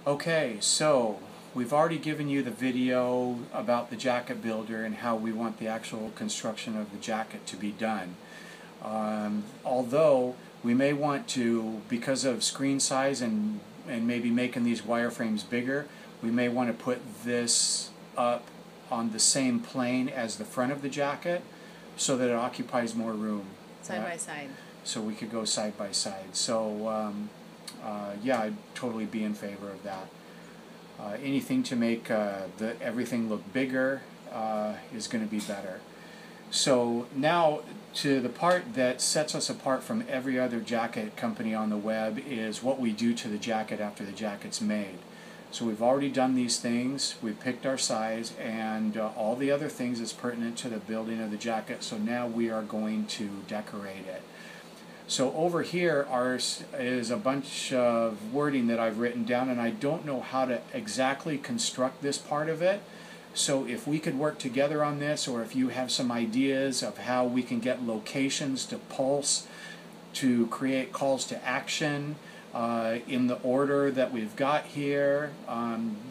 Okay, so we've already given you the video about the jacket builder and how we want the actual construction of the jacket to be done. Although we may want to, because of screen size and maybe making these wireframes bigger, we may want to put this up on the same plane as the front of the jacket so that it occupies more room. Side by side. So we could go side by side. So yeah, I'd totally be in favor of that. Anything to make everything look bigger is going to be better. So now to the part that sets us apart from every other jacket company on the web is what we do to the jacket after the jacket's made. So we've already done these things, we've picked our size, and all the other things is pertinent to the building of the jacket. So now we are going to decorate it. So over here is a bunch of wording that I've written down, and I don't know how to exactly construct this part of it. So if we could work together on this, or if you have some ideas of how we can get locations to pulse, to create calls to action in the order that we've got here,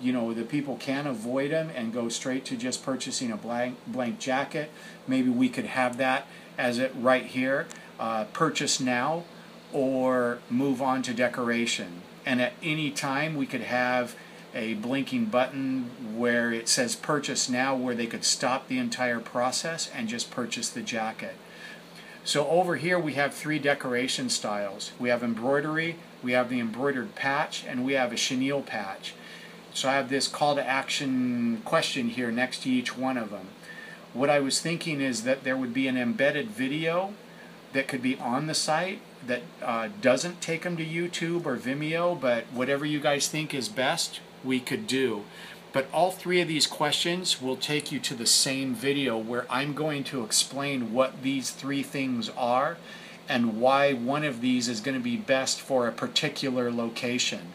you know, the people can avoid them and go straight to just purchasing a blank jacket. Maybe we could have that as it right here. Purchase now or move on to decoration, and at any time we could have a blinking button where it says purchase now, where they could stop the entire process and just purchase the jacket. So over here we have three decoration styles. We have embroidery, we have the embroidered patch, and we have a chenille patch. So I have this call to action question here next to each one of them. What I was thinking is that there would be an embedded video that could be on the site that doesn't take them to YouTube or Vimeo, but whatever you guys think is best, we could do. But all three of these questions will take you to the same video where I'm going to explain what these three things are and why one of these is going to be best for a particular location.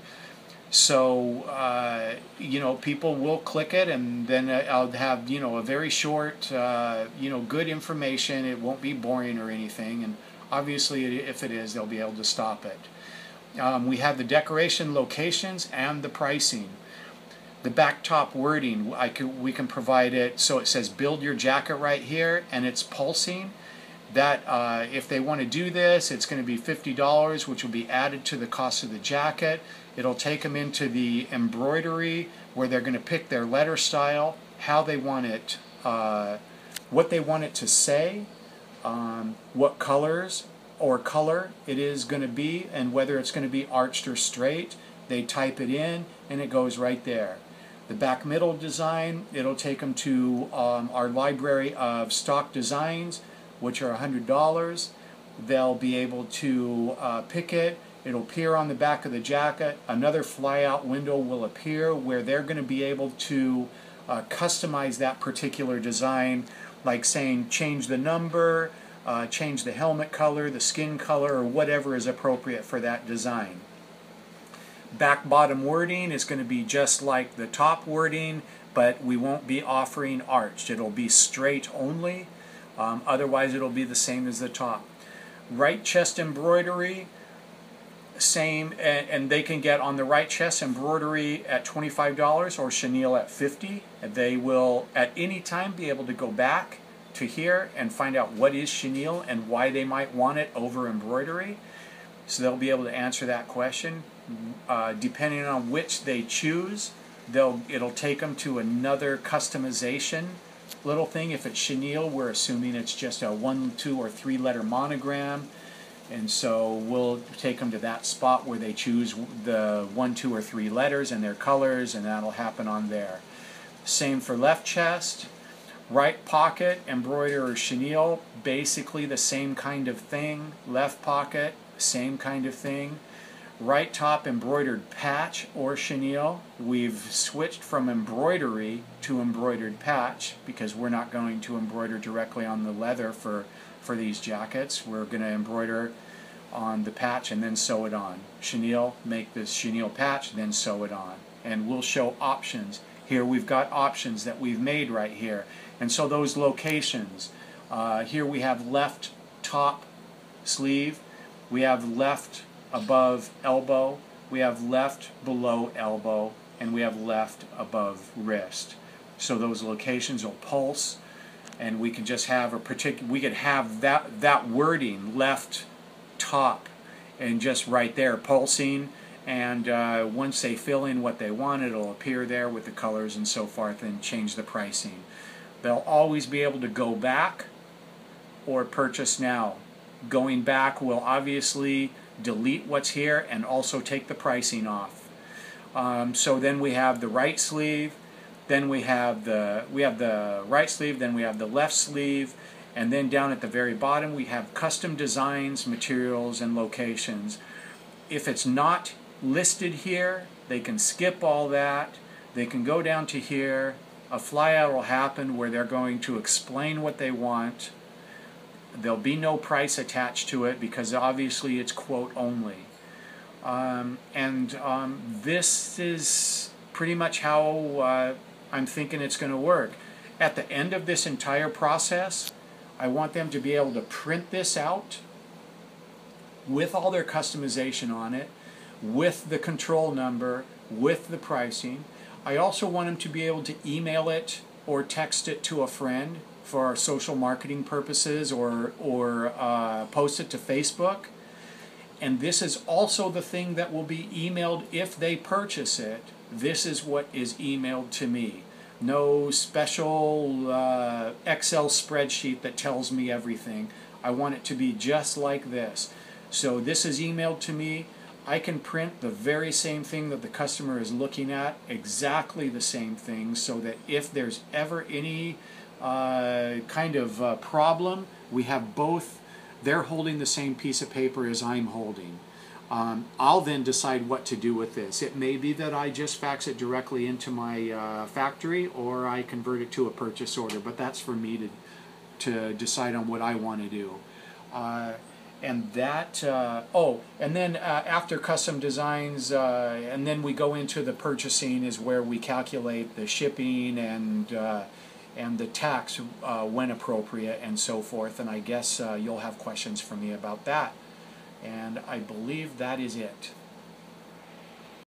So, you know, people will click it, and then I'll have, you know, a very short, you know, good information. It won't be boring or anything, and obviously if it is, they'll be able to stop it. We have the decoration locations and the pricing. The back top wording, we can provide it so it says build your jacket right here, and it's pulsing. That if they want to do this, it's going to be $50, which will be added to the cost of the jacket. It'll take them into the embroidery where they're going to pick their letter style, how they want it, what they want it to say, what colors or color it is going to be, and whether it's going to be arched or straight. They type it in and it goes right there. The back middle design, it'll take them to our library of stock designs, which are $100. They'll be able to pick it. It'll appear on the back of the jacket. Another fly-out window will appear where they're going to be able to customize that particular design, like saying change the number, change the helmet color, the skin color, or whatever is appropriate for that design. Back bottom wording is going to be just like the top wording, but we won't be offering arched. It'll be straight only. Otherwise it'll be the same as the top. Right chest embroidery, same, and they can get on the right chest embroidery at $25 or chenille at $50. And they will at any time be able to go back to here and find out what is chenille and why they might want it over embroidery. So they'll be able to answer that question. Depending on which they choose, it'll take them to another customization little thing. If it's chenille, we're assuming it's just a 1, 2, or 3 letter monogram, and so we'll take them to that spot where they choose the 1, 2, or 3 letters and their colors, and that'll happen on there. Same for left chest. Right pocket, embroider or chenille, basically the same kind of thing. Left pocket, same kind of thing. Right top, embroidered patch or chenille. We've switched from embroidery to embroidered patch because we're not going to embroider directly on the leather for these jackets. We're going to embroider on the patch and then sew it on. Chenille, make this chenille patch, then sew it on. And we'll show options. Here we've got options that we've made right here. And so those locations, here we have left top sleeve, we have left above elbow, we have left below elbow, and we have left above wrist. So those locations will pulse, and we can just have we could have that wording left top and just right there pulsing, and once they fill in what they want, it'll appear there with the colors and so forth, and change the pricing. They'll always be able to go back or purchase now. Going back will obviously delete what's here and also take the pricing off. So then we have the right sleeve, then we have the right sleeve, then we have the left sleeve, and then down at the very bottom we have custom designs, materials, and locations. If it's not listed here, they can skip all that. They can go down to here. A flyout will happen where they're going to explain what they want. There'll be no price attached to it because obviously it's quote only. This is pretty much how I'm thinking it's going to work. At the end of this entire process, I want them to be able to print this out with all their customization on it, with the control number, with the pricing. I also want them to be able to email it or text it to a friend for our social marketing purposes, or post it to Facebook. And this is also the thing that will be emailed if they purchase it. This is what is emailed to me. No special Excel spreadsheet that tells me everything. I want it to be just like this. So this is emailed to me. I can print the very same thing that the customer is looking at, exactly the same thing, so that if there's ever any kind of problem, we have both. They're holding the same piece of paper as I'm holding. I'll then decide what to do with this. It may be that I just fax it directly into my factory, or I convert it to a purchase order, but that's for me to decide on what I want to do. And that, and then after custom designs, and then we go into the purchasing, is where we calculate the shipping and the tax when appropriate and so forth. And I guess you'll have questions for me about that. And I believe that is it.